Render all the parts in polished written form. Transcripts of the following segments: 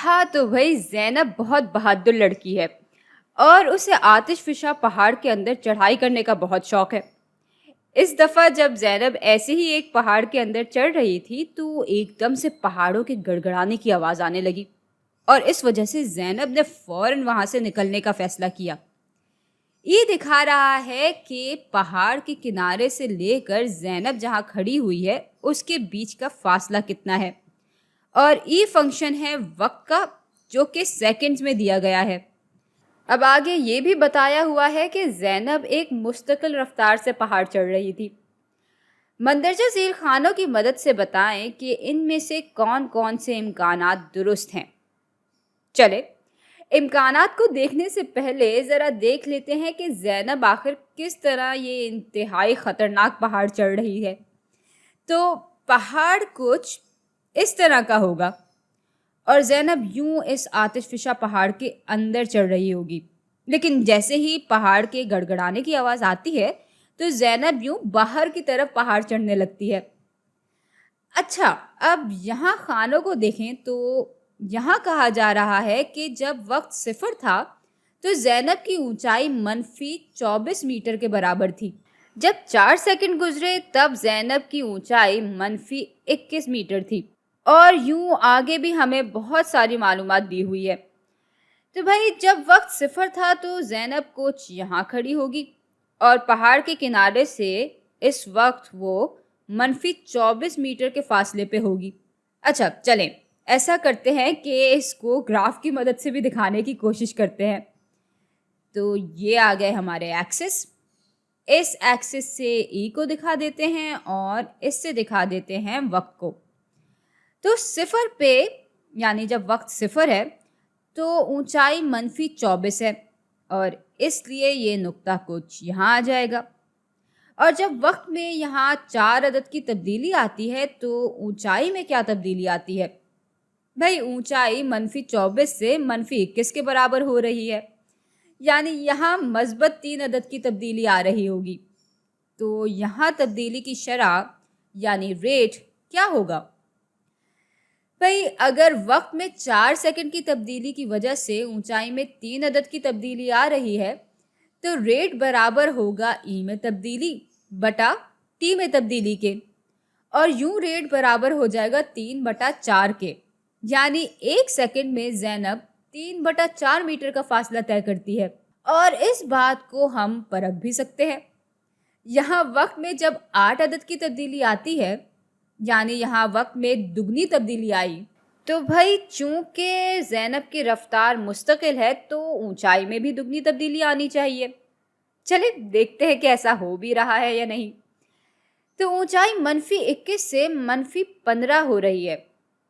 ہاں تو بھائی زینب بہت بہادر لڑکی ہے اور اسے آتش فشاں پہاڑ کے اندر چڑھائی کرنے کا بہت شوق ہے۔ اس دفعہ جب زینب ایسے ہی ایک پہاڑ کے اندر چڑھ رہی تھی تو ایک دم سے پہاڑوں کے گڑگڑانے کی آواز آنے لگی اور اس وجہ سے زینب نے فوراً وہاں سے نکلنے کا فیصلہ کیا۔ یہ دکھا رہا ہے کہ پہاڑ کے کنارے سے لے کر زینب جہاں کھڑی ہوئی ہے اس کے بیچ کا فاصلہ کتنا ہے، اور ای فنکشن ہے وقت کا جو کہ سیکنڈز میں دیا گیا ہے۔ اب آگے یہ بھی بتایا ہوا ہے کہ زینب ایک مستقل رفتار سے پہاڑ چڑھ رہی تھی۔ مندرجہ ذیل خانوں کی مدد سے بتائیں کہ ان میں سے کون کون سے امکانات درست ہیں۔ چلے امکانات کو دیکھنے سے پہلے ذرا دیکھ لیتے ہیں کہ زینب آخر کس طرح یہ انتہائی خطرناک پہاڑ چڑھ رہی ہے۔ تو پہاڑ کچھ اس طرح کا ہوگا اور زینب یوں اس آتش فشاں پہاڑ کے اندر چڑھ رہی ہوگی، لیکن جیسے ہی پہاڑ کے گڑگڑانے کی آواز آتی ہے تو زینب یوں باہر کی طرف پہاڑ چڑھنے لگتی ہے۔ اچھا، اب یہاں خانوں کو دیکھیں تو یہاں کہا جا رہا ہے کہ جب وقت صفر تھا تو زینب کی اونچائی -24 میٹر کے برابر تھی۔ جب 4 سیکنڈ گزرے تب زینب کی اونچائی -21 میٹر تھی، اور یوں آگے بھی ہمیں بہت ساری معلومات دی ہوئی ہے۔ تو بھائی جب وقت صفر تھا تو زینب کچھ یہاں کھڑی ہوگی اور پہاڑ کے کنارے سے اس وقت وہ -24 میٹر کے فاصلے پہ ہوگی۔ اچھا چلیں ایسا کرتے ہیں کہ اس کو گراف کی مدد سے بھی دکھانے کی کوشش کرتے ہیں۔ تو یہ آ گئے ہمارے ایکسس، اس ایکسس سے ای کو دکھا دیتے ہیں اور اس سے دکھا دیتے ہیں وقت کو۔ تو صفر پہ یعنی جب وقت صفر ہے تو اونچائی -24 ہے اور اس لیے یہ نقطہ کچھ یہاں آ جائے گا، اور جب وقت میں یہاں 4 عدد کی تبدیلی آتی ہے تو اونچائی میں کیا تبدیلی آتی ہے؟ بھائی اونچائی -24 سے -21 کے برابر ہو رہی ہے، یعنی یہاں مثبت 3 عدد کی تبدیلی آ رہی ہوگی۔ تو یہاں تبدیلی کی شرح یعنی ریٹ کیا ہوگا؟ بھئی اگر وقت میں 4 سیکنڈ کی تبدیلی کی وجہ سے اونچائی میں 3 عدد کی تبدیلی آ رہی ہے تو ریٹ برابر ہوگا ای میں تبدیلی بٹا ٹی میں تبدیلی کے، اور یوں ریٹ برابر ہو جائے گا 3/4 کے، یعنی 1 سیکنڈ میں زینب 3/4 میٹر کا فاصلہ طے کرتی ہے۔ اور اس بات کو ہم پرکھ بھی سکتے ہیں۔ یہاں وقت میں جب 8 عدد کی تبدیلی آتی ہے یعنی یہاں وقت میں دگنی تبدیلی آئی، تو بھائی چونکہ زینب کی رفتار مستقل ہے تو اونچائی میں بھی دگنی تبدیلی آنی چاہیے۔ چلے دیکھتے ہیں کہ ایسا ہو بھی رہا ہے یا نہیں۔ تو اونچائی -21 سے -15 ہو رہی ہے،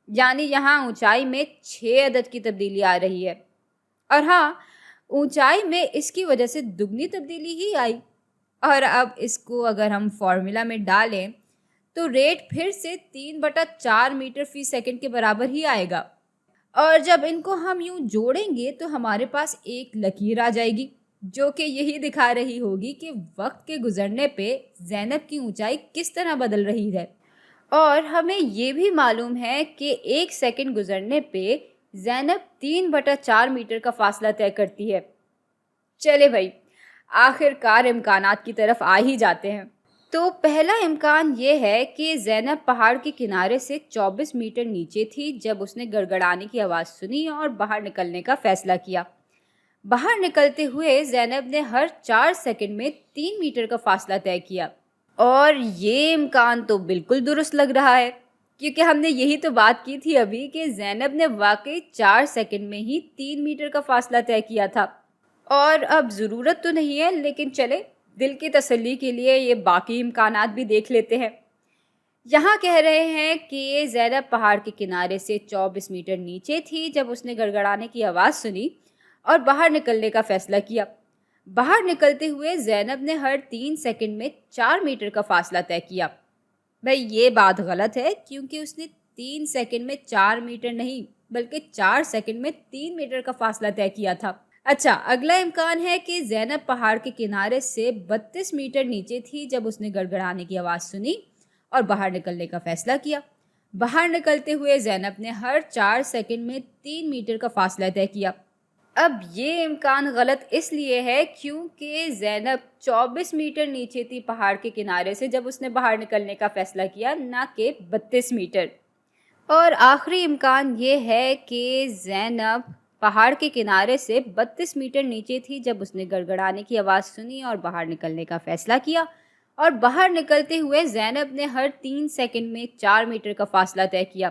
یعنی یہاں اونچائی میں 6 عدد کی تبدیلی آ رہی ہے، اور ہاں اونچائی میں اس کی وجہ سے دگنی تبدیلی ہی آئی۔ اور اب اس کو اگر ہم فارمولا میں ڈالیں تو ریٹ پھر سے 3/4 میٹر فی سیکنڈ کے برابر ہی آئے گا، اور جب ان کو ہم یوں جوڑیں گے تو ہمارے پاس ایک لکیر آ جائے گی جو کہ یہی دکھا رہی ہوگی کہ وقت کے گزرنے پہ زینب کی اونچائی کس طرح بدل رہی ہے۔ اور ہمیں یہ بھی معلوم ہے کہ 1 سیکنڈ گزرنے پہ زینب 3/4 میٹر کا فاصلہ طے کرتی ہے۔ چلے بھائی آخر کار امکانات کی طرف آ ہی جاتے ہیں۔ تو پہلا امکان یہ ہے کہ زینب پہاڑ کے کنارے سے 24 میٹر نیچے تھی جب اس نے گڑگڑانے کی آواز سنی اور باہر نکلنے کا فیصلہ کیا۔ باہر نکلتے ہوئے زینب نے ہر 4 سیکنڈ میں 3 میٹر کا فاصلہ طے کیا، اور یہ امکان تو بالکل درست لگ رہا ہے کیونکہ ہم نے یہی تو بات کی تھی ابھی کہ زینب نے واقعی 4 سیکنڈ میں ہی 3 میٹر کا فاصلہ طے کیا تھا۔ اور اب ضرورت تو نہیں ہے لیکن چلے دل کی تسلی کے لیے یہ باقی امکانات بھی دیکھ لیتے ہیں۔ یہاں کہہ رہے ہیں کہ زینب پہاڑ کے کنارے سے 24 میٹر نیچے تھی جب اس نے گڑگڑانے کی آواز سنی اور باہر نکلنے کا فیصلہ کیا۔ باہر نکلتے ہوئے زینب نے ہر 3 سیکنڈ میں 4 میٹر کا فاصلہ طے کیا۔ بھائی یہ بات غلط ہے کیونکہ اس نے 3 سیکنڈ میں 4 میٹر نہیں بلکہ 4 سیکنڈ میں 3 میٹر کا فاصلہ طے کیا تھا۔ اچھا اگلا امکان ہے کہ زینب پہاڑ کے کنارے سے 32 میٹر نیچے تھی جب اس نے گڑگڑانے کی آواز سنی اور باہر نکلنے کا فیصلہ کیا۔ باہر نکلتے ہوئے زینب نے ہر 4 سیکنڈ میں 3 میٹر کا فاصلہ طے کیا۔ اب یہ امکان غلط اس لیے ہے کیونکہ زینب 24 میٹر نیچے تھی پہاڑ کے کنارے سے جب اس نے باہر نکلنے کا فیصلہ کیا، نہ کہ 32 میٹر۔ اور آخری امکان یہ ہے کہ زینب پہاڑ کے کنارے سے 32 میٹر نیچے تھی جب اس نے گڑگڑانے کی آواز سنی اور باہر نکلنے کا فیصلہ کیا، اور باہر نکلتے ہوئے زینب نے ہر 3 سیکنڈ میں 4 میٹر کا فاصلہ طے کیا۔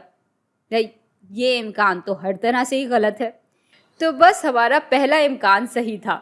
یہ امکان تو ہر طرح سے ہی غلط ہے۔ تو بس ہمارا پہلا امکان صحیح تھا۔